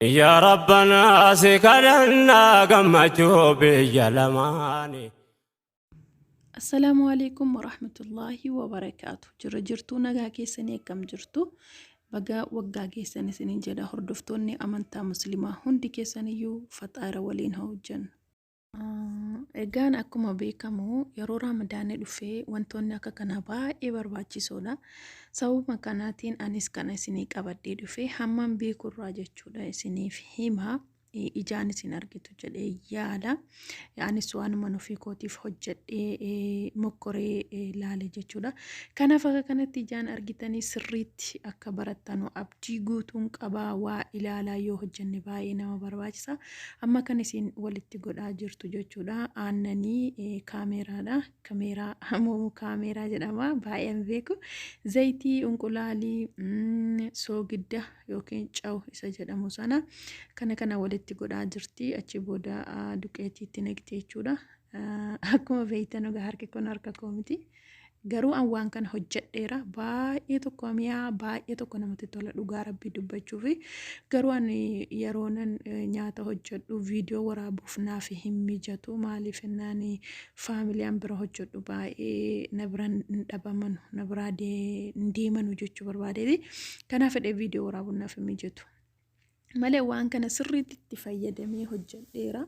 يا ربنا سكرنا قمتو بيلماني. السلام عليكم ورحمة الله وبركاته. جرجرتو نجا كيسني كم جرتو بقى وقا كيسني سنين جدا هردفتوني أمانتا مسلمة هندي كيسني يو فتارة ولين هو جن. Egaan akkuma beekamu yeroo Ramadaanni dhufee wantoonni akka kana baay'ee barbaachisoodha. Sababa kanaatiin anis kana isinii qabadhee dhufee hamman beekurraa jechuudha isiniif hima. Ijaan isin argitu jedhee yaada. Anis waanuma ofii kootiif hojjedhee mokkoree laale jechuudha. Kanaaf akka kanatti ijaan argitanii sirriitti akka barattanu abdii guutuun qabaa waa ilaalaa yoo hojjenne baay'ee nama barbaachisa. Amma kan isin walitti godhaa jirtu jechuudha. Aannanii kaameraadha. Kaameraa jedhama baay'een beeku. Zayitii, unqulaalii, soogidda yookiin cawu isa jedhamu sana kana walitti godhaa jirti. Achi booda duqeetiitti naqxee jechuudha. Akkuma beektan egaa harki kun harka koo miti. Garuu an waan kana hojjedheera baay'ee tokko mi'aa baay'ee tokko namatti tola dhugaa rabbii dubbachuuf. Garuu ani yeroonan nyaata hojjedhu viidiyoo waraabuuf naaf hin mijatu. Maaliif jennaan faamiliyaan bira hojjedhu baay'ee na bira hin dhabaman na biraa deemanu jechuu barbaadeeti. Kanaaf fedhee viidiyoo waraabuun naaf hin mijatu. Malee waan kana sirriitti itti fayyadamee hojjedheera.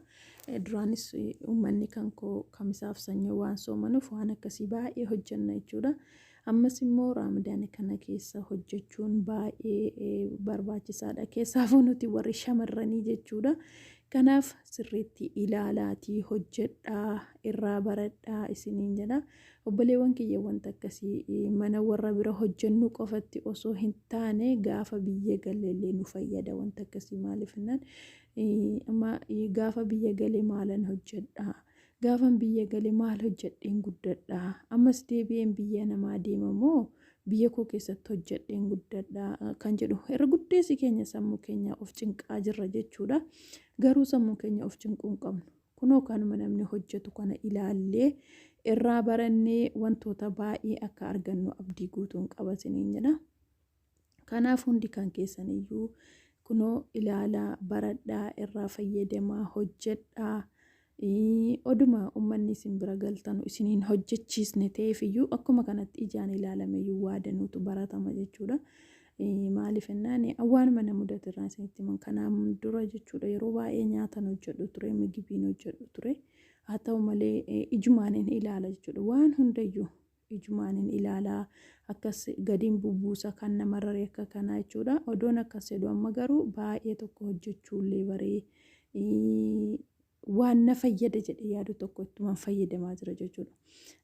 Duraanis uummanni kan koo kamisaaf sanyoo waan soomanuuf waan akkasii baay'ee hojjenna jechuudha. Ammas immoo Ramadaana kana keessa hojjechuun baay'ee barbaachisaadha. Keessaafuu nuti warri shamarranii jechuudha. Kanaaf sirriitti ilaalaatii hojjedhaa irraa baradhaa isiniin jedha. Obboleewwan kiyya wanta akkasii mana warra bira hojjennu qofatti osoo hin taane gaafa biyya galleellee nu fayyada wanta akkasii maaliif jennaan amma gaafa biyya galee maalan hojjedhaa gaafan biyya galee maal hojjedheen guddadhaa ammas deebi'een biyya namaa deemamoo biyya koo keessatti hojjedheen guddadhaa kan jedhu irra guddeessi keenya sammuu keenya of cinqaa jirra jechuudha. Garuu sammuu keenya of cinquu hin qabnu. Kunoo kanuma namni hojjetu kana ilaallee irraa barannee wantoota baay'ee akka argannu abdii guutuun qabatanii jedha. Kanaaf hundi kan keessaniyyuu kunoo ilaalaa baradhaa irraa fayyadamaa hojjedhaa. Oduma uummanni isin bira galtanu isiniin hojjechiisne ta'eefiyyuu akkuma kanatti ijaan ilaalameyyuu waadanuutu baratama jechuudha. Maaliif jennaan waanuma nama mudate irraa isinitti himan kanaan dura jechuudha yeroo baay'ee nyaatan hojjedhu ture migibiin hojjedhu ture. Haa ta'u malee ijumaanin ilaala jechuudha waan hundayyuu ijumaanin ilaalaa akkas gadiin bubbuusa kan namarree akka kanaa jechuudha. Odoon akkas jedhu amma garuu baay'ee tokko hojjechuullee baree waan na fayyada jedhee yaadu tokko ittumaan fayyadamaa jira jechuudha.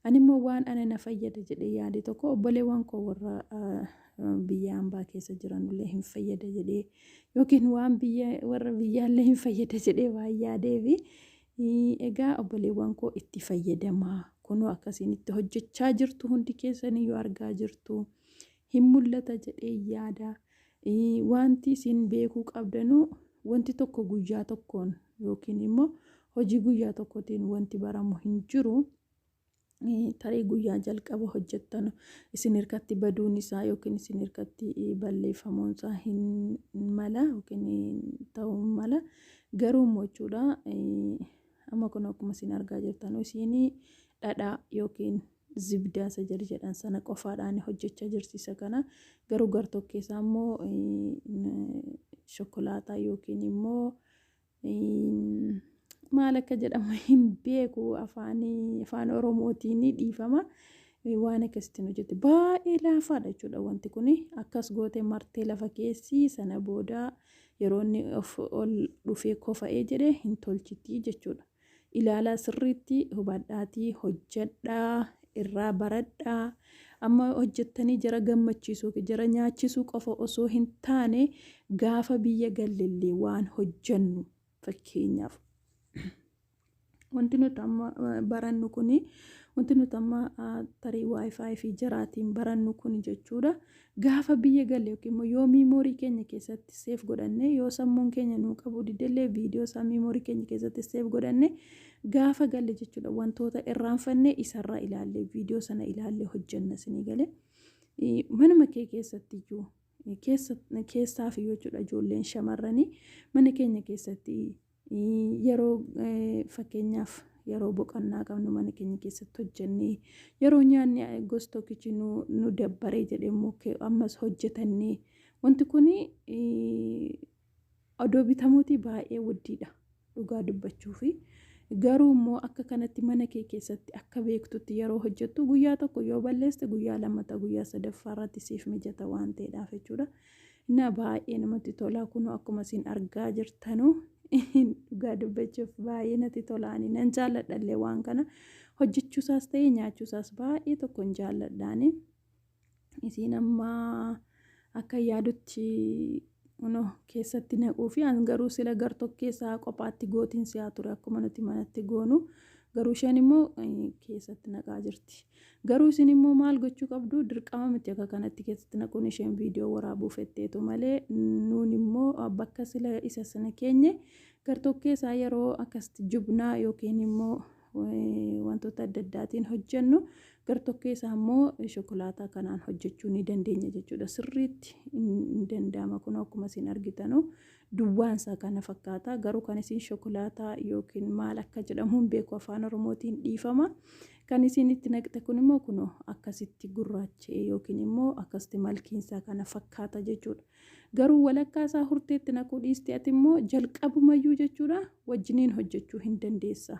Ani immoo waan ana na fayyada jedhee yaade tokko obboleewwan koo warra biyya hambaa keessa jiranullee hin fayyada jedhee yookiin waan warra biyyaallee hin fayyada jedhee waan yaadeefi egaa obboleewwan koo itti fayyadamaa kunoo akkasiin itti hojjechaa jirtu hundi keessaniyyuu argaa jirtu hin mul'ata jedhee yaada. Wanti isin beekuu qabdanu wanti tokko guyyaa tokkoon yookiin immoo hojii guyyaa tokkotiin wanti baramu hin jiru. Tarii guyyaa jalqaba hojjettanu isin hirkatti baduun isaa yookiin isin hirkatti balleeffamuun isaa hin mala yookiin ta'uu mala garuu jechuudha. Amma kun akkuma isin argaa jirtan isin dhadhaa yookiin zibdaa isa jedhan sana qofaadhaan hojjechaa jirsiisa kana garuu gartokkeessaa immoo shokolaataa yookiin immoo maal akka jedhamu hin beeku afaan oromootiin dhiifama waan akkasitti hojjette baay'ee laafaadha jechuudha. Wanti kun akkas gootee martee lafa keessi sana booda yeroo inni ol dhufee kofa'ee jedhee hin tolchitii jechuudha. Ilaalaa sirriitti hubadhaatii hojjedhaa irraa baradhaa. Amma hojjettanii jara gammachiisuu jara nyaachisuu qofa osoo hin taane gaafa biyya galleellee waan hojjennu fakkeenyaaf wanti nuti amma barannu kuni wanti nuti amma tarii wifi fi jaraatiin barannu kuni jechuudha. Gaafa biyya galle yookiin immoo yoo miimoorii keenya keessatti seef godhanne yoo sammuun keenya nuu qabu didellee viidiyoo isaa miimoorii keenya keessatti seef godhanne gaafa galle jechuudha wantoota irraanfannee isarraa ilaallee viidiyoo sana ilaallee hojjenna isinii galee manuma kee keessatti iyyuu keessaaf jechuudha ijoolleen shamarranii mana keenya keessatti yeroo fakkeenyaaf yeroo boqonnaa qabnu mana keenya keessatti hojjennee yeroo nyaanni gosa tokkichi nu dabbaree jedhemmoo ammas hojjetannee wanti kun odoo bitamuutii baay'ee wuddiidha dhugaa dubbachuufi garuu immoo akka kanatti mana kee keessatti akka beektutti yeroo hojjettu guyyaa tokko yoo balleeste guyyaa lammataa guyyaa sadaffaa irratti siif mijata waan ta'eedhaaf jechuudha. Inni baay'ee namatti tola kun akkuma isin argaa jirtanu dhugaa dubbachuuf baay'ee natti tolaani nan jaalladhallee waan kana hojjechuusaas ta'ee nyaachuusaas baay'ee tokko hin jaalladhaani. Isin amma akka yaadutti keessatti naquu fi garuu sila gartokkeessaa qophaatti gootiin si'aa ture akkuma nuti manatti goonu garuu isheen immoo keessatti naqaa jirti. Garuu isin immoo maal gochuu qabdu dirqama miti akka kanatti keessatti naquun isheen viidiyoo waraabuu fetteetu malee nuun immoo bakka sila isa sana keenye gartokkeessaa yeroo akkasitti jubnaa yookiin immoo wantoota adda addaatiin hojjennu gartokkeessaa immoo shokolaataa kanaan hojjechuu ni dandeenya jechuudha. Sirriitti hin danda'ama kun akkuma isin argitanu duwwaansaa kana fakkaata garuu kan isin shokolaataa yookiin maal akka jedhamu hin beeku afaan oromootiin dhiifama. Kan isin itti naqxe kun immoo kun akkasitti gurraacha'ee yookiin immoo akkasitti malkiinsaa kana fakkaata jechuudha. Garuu walakkaa isaa hurteetti naquu dhiiste ati immoo jalqabumayyuu jechuudha wajjiniin hojjechuu hin dandeessa.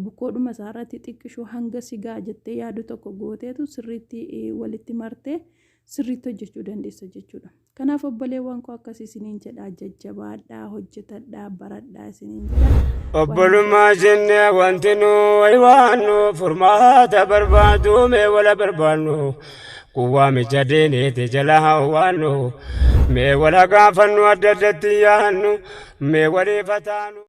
Bukoodhuma isaarratti xiqqishuu hanga sigaa jettee yaadu tokko gooteetu sirriitti walitti martee sirriitti hojjechuu dandeessa jechuudha. Kanaaf obboleewwan koo akkasii isiniin jedhaa jajjabaadhaa hojjetadhaa baradhaa isiniin jedhaa. Obbolummaa jennee wanti nu wayiwaannu furmaata barbaadu mee wala barbaannu kuwaa micha deeneeti jala hawwaannu mee wala gaafannu adda addatti yaannu mee waliifataanu.